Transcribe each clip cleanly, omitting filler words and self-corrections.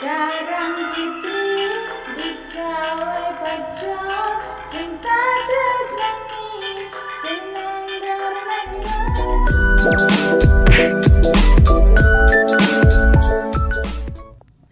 Sekarang itu digawe baca sing tak tresnani sing nanggarana.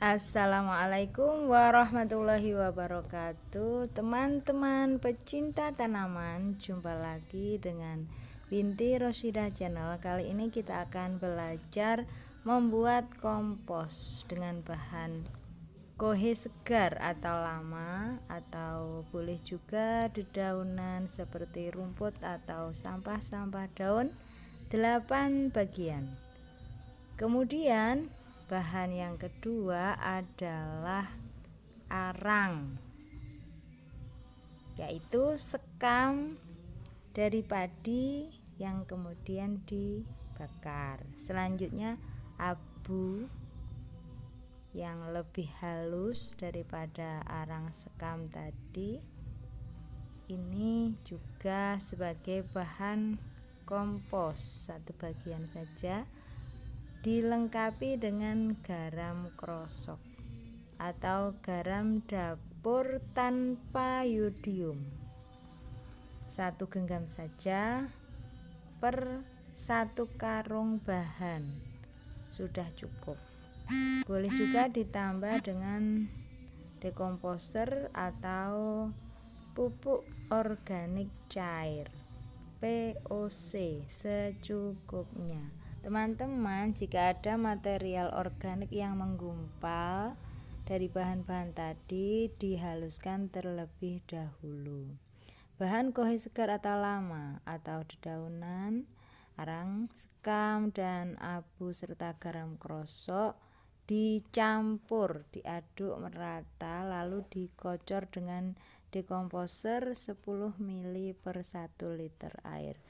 Assalamualaikum warahmatullahi wabarakatuh. Teman-teman pecinta tanaman, jumpa lagi dengan Binti Roshidah Channel. Kali ini kita akan belajar membuat kompos dengan bahan kohe segar atau lama, atau boleh juga dedaunan seperti rumput atau sampah-sampah daun 8 bagian. Kemudian bahan yang kedua adalah arang, yaitu sekam dari padi yang kemudian dibakar. Selanjutnya abu yang lebih halus daripada arang sekam tadi. Ini juga sebagai bahan kompos, 1 bagian saja, dilengkapi dengan garam krosok atau garam dapur tanpa yodium, 1 genggam saja per 1 karung bahan sudah cukup. Boleh juga ditambah dengan dekomposer atau pupuk organik cair POC secukupnya. Teman-teman, jika ada material organik yang menggumpal dari bahan-bahan tadi, dihaluskan terlebih dahulu. Bahan kohe segar atau lama atau dedaunan, arang sekam, dan abu serta garam krosok dicampur, diaduk merata, lalu dikocor dengan dekomposer 10 ml per 1 liter air.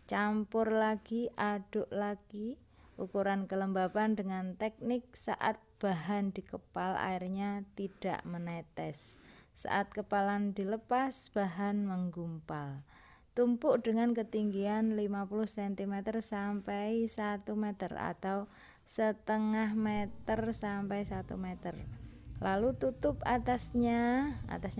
Campur lagi, aduk lagi. Ukuran kelembaban dengan teknik saat bahan dikepal airnya tidak menetes. Saat kepalan dilepas, bahan menggumpal. Tumpuk dengan ketinggian 50 cm sampai 1 meter atau setengah meter sampai 1 meter. Lalu tutup atasnya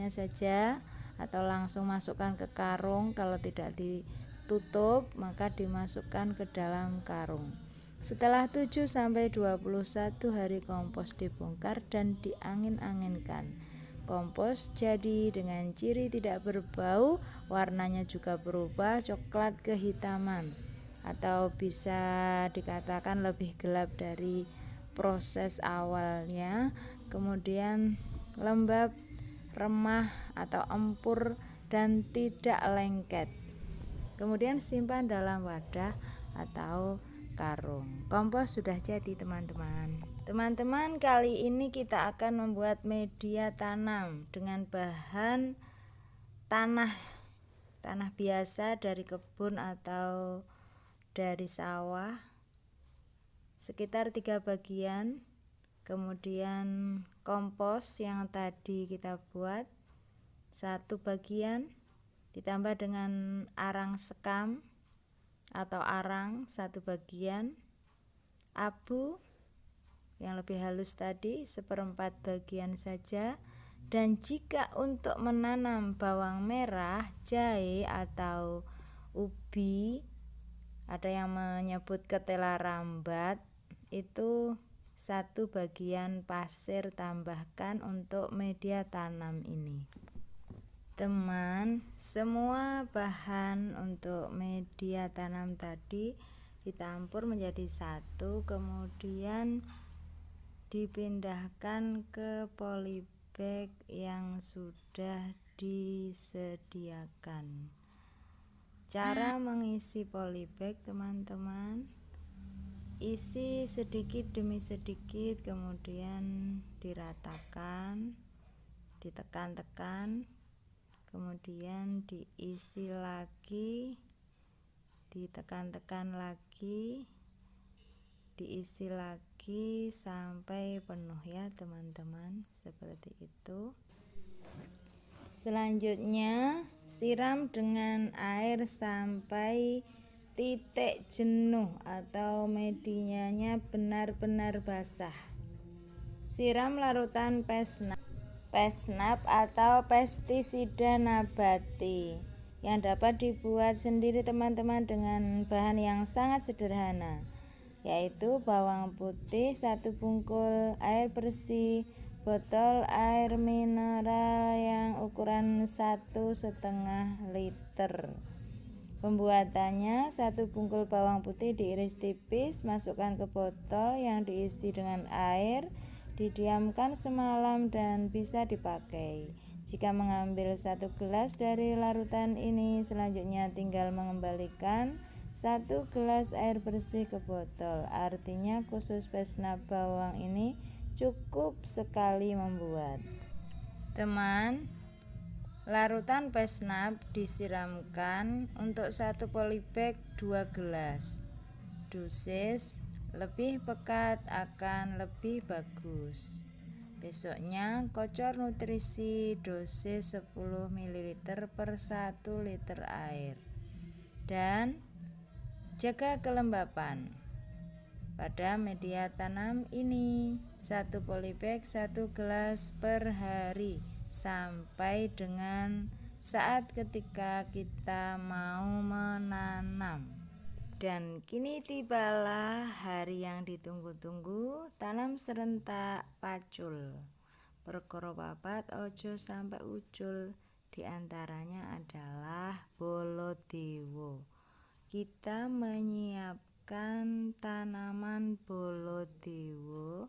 saja, atau langsung masukkan ke karung. Kalau tidak ditutup, maka dimasukkan ke dalam karung. Setelah 7 sampai 21 hari kompos dibongkar dan diangin-anginkan. Kompos jadi dengan ciri tidak berbau, warnanya juga berubah coklat kehitaman, atau bisa dikatakan lebih gelap dari proses awalnya. Kemudian lembab, remah atau empur, dan tidak lengket. Kemudian simpan dalam wadah atau karung. Kompos sudah jadi, teman-teman. Teman-teman, kali ini kita akan membuat media tanam dengan bahan tanah biasa dari kebun atau dari sawah, sekitar 3 bagian. Kemudian kompos yang tadi kita buat 1 bagian, ditambah dengan arang sekam atau arang 1 bagian, abu yang lebih halus tadi 1/4 bagian saja. Dan jika untuk menanam bawang merah, jahe, atau ubi, ada yang menyebut ketela rambat, itu 1 bagian pasir tambahkan untuk media tanam ini. Teman, semua bahan untuk media tanam tadi ditampur menjadi 1, kemudian dipindahkan ke polybag yang sudah disediakan. Cara mengisi polybag, teman-teman, isi sedikit demi sedikit, kemudian diratakan, ditekan-tekan, kemudian diisi lagi, ditekan-tekan lagi, diisi lagi sampai penuh ya, teman-teman, seperti itu. Selanjutnya siram dengan air sampai titik jenuh atau medianya benar-benar basah. Siram larutan pesnap atau pestisida nabati yang dapat dibuat sendiri teman-teman dengan bahan yang sangat sederhana, yaitu bawang putih 1 bungkul, air bersih, botol air mineral yang ukuran 1,5 liter. Pembuatannya: 1 bungkul bawang putih diiris tipis, masukkan ke botol yang diisi dengan air, didiamkan semalam dan bisa dipakai. Jika mengambil 1 gelas dari larutan ini, selanjutnya tinggal mengembalikan 1 gelas air bersih ke botol. Artinya khusus pesnap bawang ini cukup sekali membuat. Teman, larutan pesnap disiramkan untuk 1 polybag 2 gelas. Dosis lebih pekat akan lebih bagus. Besoknya kocor nutrisi dosis 10 ml per 1 liter air. Dan jaga kelembapan pada media tanam ini. 1 polybag 1 gelas per hari sampai dengan saat ketika kita mau menanam. Dan kini tibalah hari yang ditunggu-tunggu, tanam serentak pacul. Perkara papat ojo sampai ucul, diantaranya adalah Baladewa. Kita menyiapkan tanaman Baladewa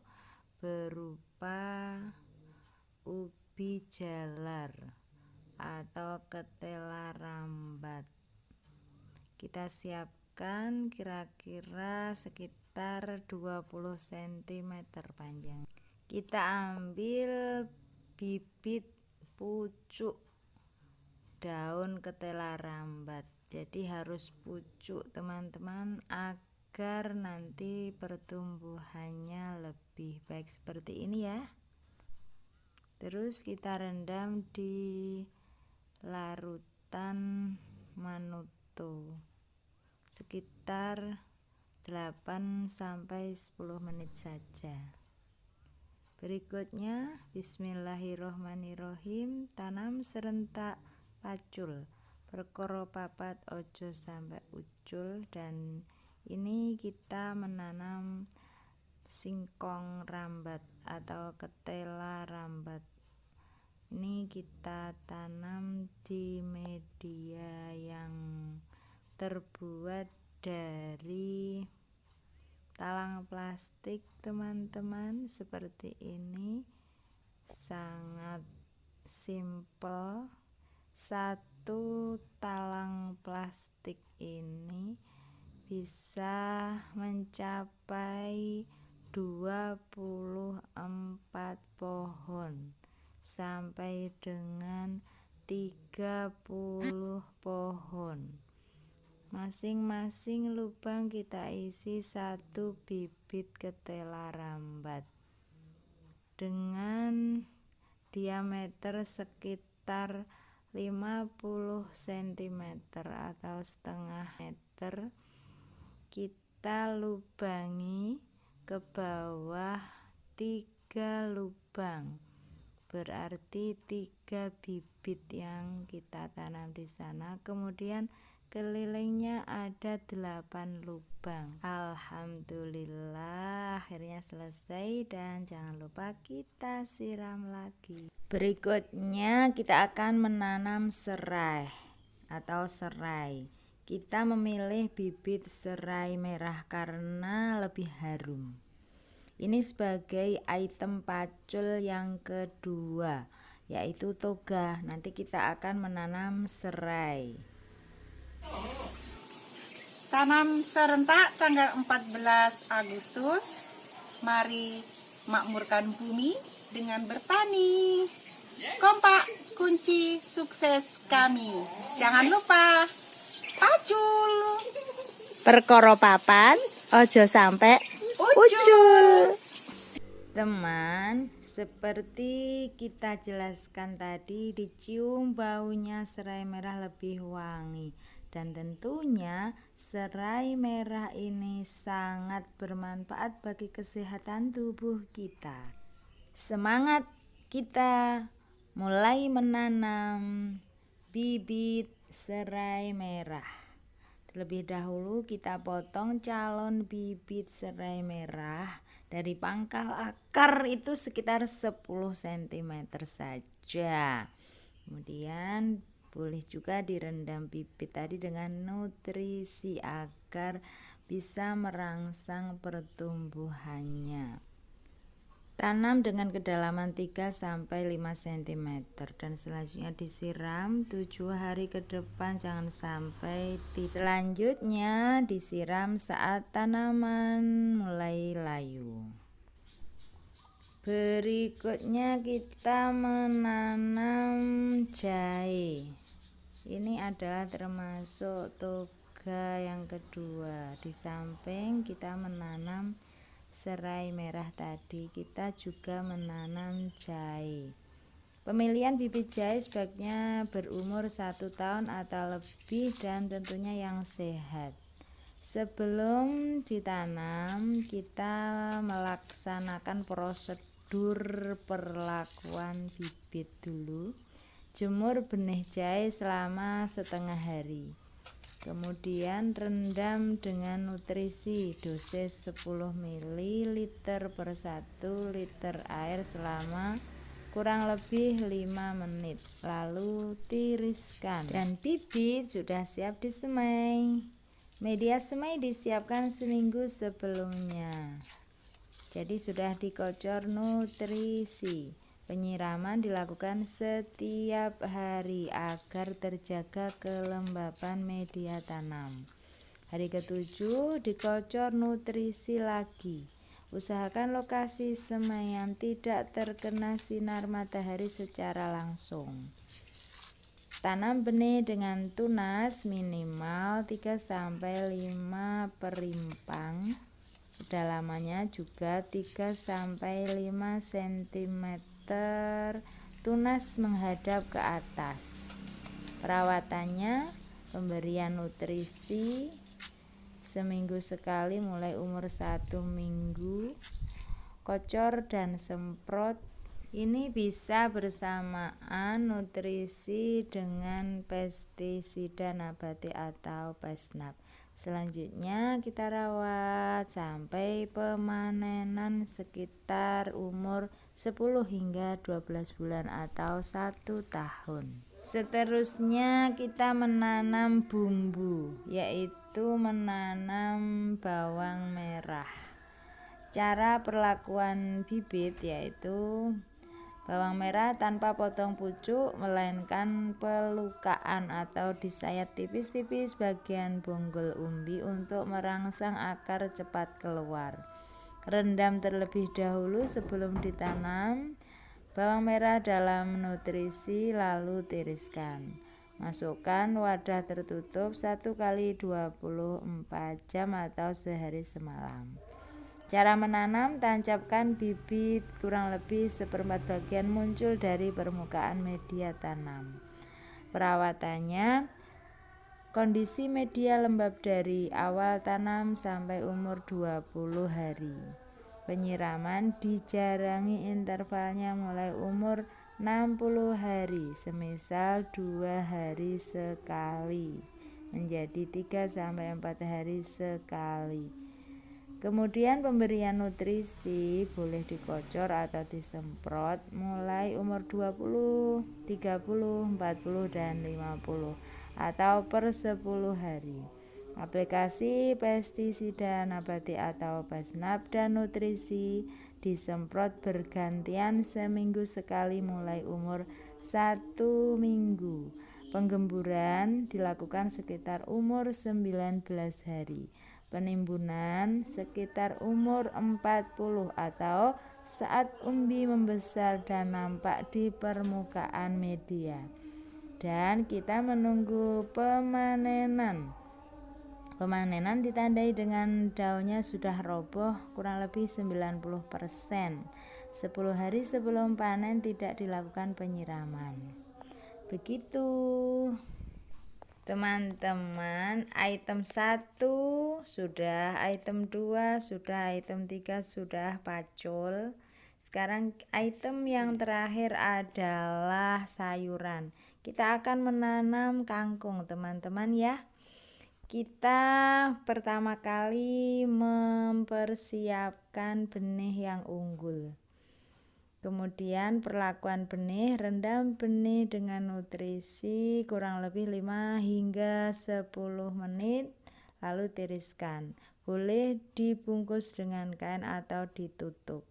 berupa ubi jalar atau ketela rambat. Kita siapkan kira-kira sekitar 20 cm panjang. Kita ambil bibit pucuk daun ketela rambat. Jadi harus pucuk teman-teman, agar nanti pertumbuhannya lebih baik seperti ini ya. Terus kita rendam di larutan manuto sekitar 8-10 menit saja. Berikutnya, bismillahirrohmanirrohim, tanam serentak pacul. Perkara papat ojo sampai ucul. Dan ini kita menanam singkong rambat atau ketela rambat. Ini kita tanam di media yang terbuat dari talang plastik teman-teman, seperti ini. Sangat simple. 1 talang plastik ini bisa mencapai 24 pohon sampai dengan 30 pohon. Masing-masing lubang kita isi 1 bibit ketela rambat dengan diameter sekitar 50 cm atau setengah meter. Kita lubangi ke bawah 3 lubang, berarti 3 bibit yang kita tanam di sana. Kemudian kelilingnya ada 8 lubang. Alhamdulillah, akhirnya selesai. Dan jangan lupa kita siram lagi. Berikutnya kita akan menanam serai atau serai. Kita memilih bibit serai merah karena lebih harum. Ini sebagai item pacul yang kedua, yaitu toga. Nanti kita akan menanam serai. Tanam serentak tanggal 14 Agustus. Mari makmurkan bumi dengan bertani. Kompak kunci sukses kami. Jangan lupa pacul. Perkara papat ojo sampai ucul. Teman, seperti kita jelaskan tadi, dicium baunya serai merah lebih wangi. Dan tentunya serai merah ini sangat bermanfaat bagi kesehatan tubuh kita. Semangat kita mulai menanam bibit serai merah. Terlebih dahulu kita potong calon bibit serai merah dari pangkal akar itu sekitar 10 cm saja. Kemudian boleh juga direndam bibit tadi dengan nutrisi agar bisa merangsang pertumbuhannya. Tanam dengan kedalaman 3-5 cm dan selanjutnya disiram 7 hari ke depan, jangan sampai selanjutnya disiram saat tanaman mulai layu. Berikutnya kita menanam jahe. Ini adalah termasuk toga yang kedua. Di samping kita menanam serai merah tadi, kita juga menanam jahe. Pemilihan bibit jahe sebaiknya berumur 1 tahun atau lebih dan tentunya yang sehat. Sebelum ditanam, kita melaksanakan prosedur perlakuan bibit dulu. Jemur benih jahe selama setengah hari. Kemudian rendam dengan nutrisi dosis 10 ml per 1 liter air selama kurang lebih 5 menit. Lalu tiriskan. Dan bibit sudah siap disemai. Media semai disiapkan seminggu sebelumnya. Jadi sudah dikocor nutrisi. Penyiraman dilakukan setiap hari agar terjaga kelembapan media tanam. Hari ke-7 dikocor nutrisi lagi. Usahakan lokasi semaian tidak terkena sinar matahari secara langsung. Tanam benih dengan tunas minimal 3-5 perimpang. Kedalamannya juga 3-5 cm. Tunas menghadap ke atas. Perawatannya, pemberian nutrisi seminggu sekali mulai umur 1 minggu. Kocor dan semprot. Ini bisa bersamaan nutrisi dengan pestisida nabati atau pesnap. Selanjutnya kita rawat sampai pemanenan sekitar umur 10 hingga 12 bulan atau 1 tahun. Seterusnya kita menanam bumbu, yaitu menanam bawang merah. Cara perlakuan bibit yaitu bawang merah tanpa potong pucuk, melainkan pelukaan atau disayat tipis-tipis bagian bonggol umbi untuk merangsang akar cepat keluar. Rendam terlebih dahulu sebelum ditanam bawang merah dalam nutrisi, lalu tiriskan. Masukkan wadah tertutup 1x24 jam atau sehari semalam. Cara menanam, tancapkan bibit kurang lebih 1/4 bagian muncul dari permukaan media tanam. Perawatannya, kondisi media lembab dari awal tanam sampai umur 20 hari. Penyiraman dijarangi intervalnya mulai umur 60 hari, semisal 2 hari sekali, menjadi 3-4 hari sekali. Kemudian pemberian nutrisi boleh dikocor atau disemprot mulai umur 20, 30, 40, dan 50 atau per 10 hari. Aplikasi pestisida nabati atau pesnap dan nutrisi disemprot bergantian seminggu sekali mulai umur 1 minggu. Penggemburan dilakukan sekitar umur 19 hari. Penimbunan sekitar umur 40 atau saat umbi membesar dan nampak di permukaan media. Dan kita menunggu pemanenan. Pemanenan ditandai dengan daunnya sudah roboh kurang lebih 90%. 10 hari sebelum panen tidak dilakukan penyiraman. Begitu teman-teman, item 1 sudah, item 2 sudah, item 3 sudah pacul. Sekarang item yang terakhir adalah sayuran. Kita akan menanam kangkung, teman-teman ya. Kita pertama kali mempersiapkan benih yang unggul. Kemudian perlakuan benih, rendam benih dengan nutrisi kurang lebih 5 hingga 10 menit, lalu tiriskan. Boleh dibungkus dengan kain atau ditutup.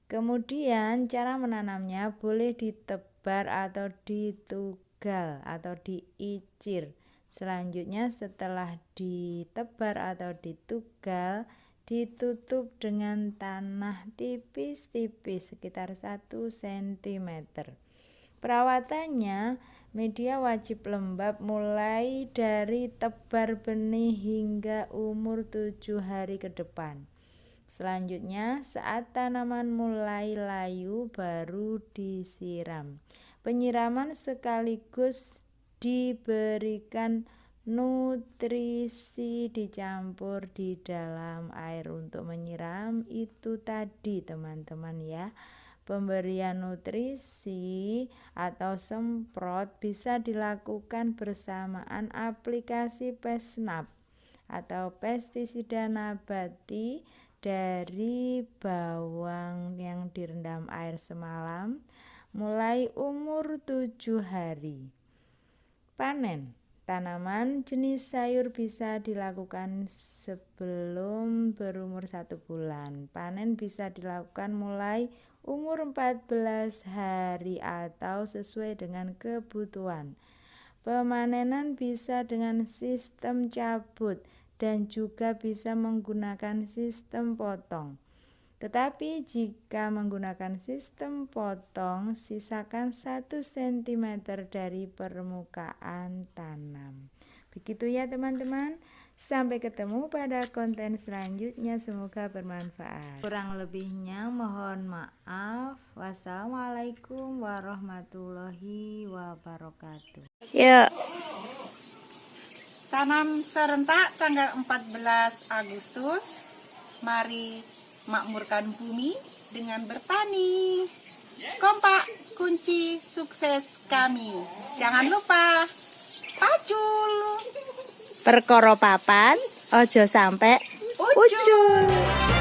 Kemudian cara menanamnya boleh ditebar atau ditugal atau diicir. Selanjutnya setelah ditebar atau ditugal, ditutup dengan tanah tipis-tipis sekitar 1 cm. Perawatannya, media wajib lembab mulai dari tebar benih hingga umur 7 hari ke depan. Selanjutnya, saat tanaman mulai layu baru disiram. Penyiraman sekaligus diberikan nutrisi dicampur di dalam air untuk menyiram itu tadi, teman-teman ya. Pemberian nutrisi atau semprot bisa dilakukan bersamaan aplikasi Pesnap atau pestisida nabati dari bawang yang direndam air semalam mulai umur 7 hari. Panen tanaman jenis sayur bisa dilakukan sebelum berumur 1 bulan. Panen bisa dilakukan mulai umur 14 hari atau sesuai dengan kebutuhan. Pemanenan bisa dengan sistem cabut dan juga bisa menggunakan sistem potong. Tetapi jika menggunakan sistem potong, sisakan 1 cm dari permukaan tanam. Begitu ya teman-teman. Sampai ketemu pada konten selanjutnya, semoga bermanfaat. Kurang lebihnya mohon maaf. Wassalamualaikum warahmatullahi wabarakatuh. Ya, Tanam serentak tanggal 14 Agustus. Mari makmurkan bumi dengan bertani. Kompak, kunci sukses kami. Jangan lupa pacul. perkara papan, ojo sampai Ucul.